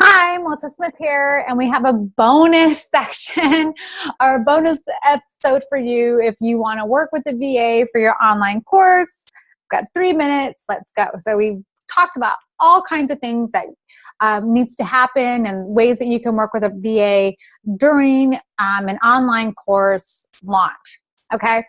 Hi, Melissa Smith here, and we have a bonus section or bonus episode for you if you want to work with the VA for your online course. We've got 3 minutes. Let's go. So we've talked about all kinds of things that needs to happen and ways that you can work with a VA during an online course launch. Okay.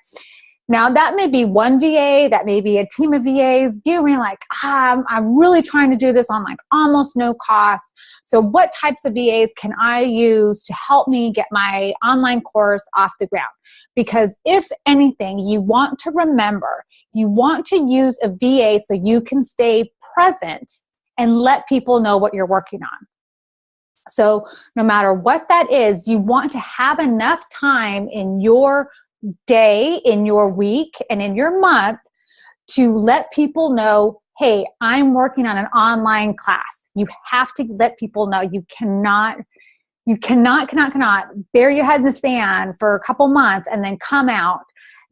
Now, that may be one VA, that may be a team of VAs. You may be like, I'm really trying to do this on like almost no cost. So what types of VAs can I use to help me get my online course off the ground? Because if anything, you want to remember, you want to use a VA so you can stay present and let people know what you're working on. So no matter what that is, you want to have enough time in your day, in your week, and in your month to let people know, hey, I'm working on an online class. You have to let people know. You cannot bury your head in the sand for a couple months and then come out.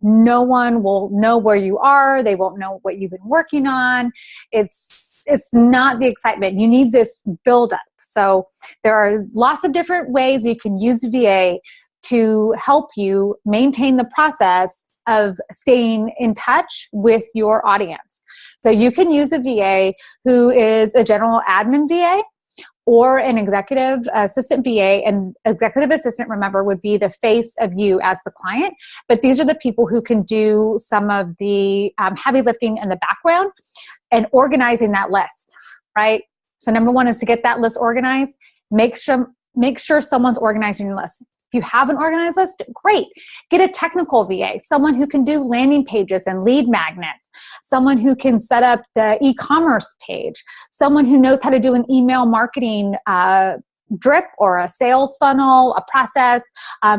No one will know where you are. They won't know what you've been working on. It's not the excitement. You need this buildup. So there are lots of different ways you can use VA to help you maintain the process of staying in touch with your audience. So you can use a VA who is a general admin VA or an executive assistant VA. And executive assistant, remember, would be the face of you as the client. But these are the people who can do some of the heavy lifting in the background and organizing that list, right? So number one is to get that list organized. Make sure someone's organizing your list. If you have an organized list, great. Get a technical VA, someone who can do landing pages and lead magnets, someone who can set up the e-commerce page, someone who knows how to do an email marketing drip or a sales funnel, a process,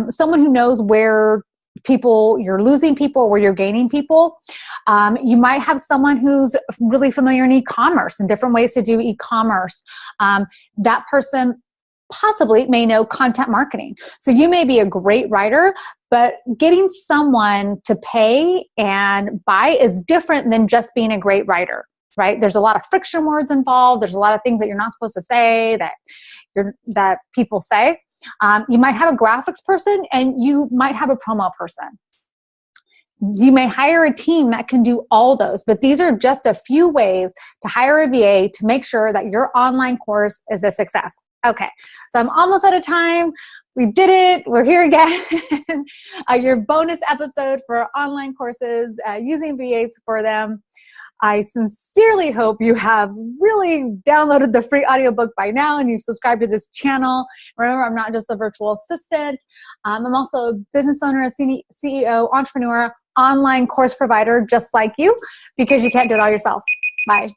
someone who knows where you're losing people, where you're gaining people. You might have someone who's really familiar in e-commerce and different ways to do e-commerce. That person possibly may know content marketing. So you may be a great writer, but getting someone to pay and buy is different than just being a great writer, right? There's a lot of friction words involved. There's a lot of things that you're not supposed to say that people say. You might have a graphics person and you might have a promo person. You may hire a team that can do all those, but these are just a few ways to hire a VA to make sure that your online course is a success. Okay, so I'm almost out of time. We did it. We're here again. Your bonus episode for online courses, using VAs for them. I sincerely hope you have really downloaded the free audiobook by now and you've subscribed to this channel. Remember, I'm not just a virtual assistant. I'm also a business owner, a CEO, entrepreneur, online course provider, just like you, because you can't do it all yourself. Bye.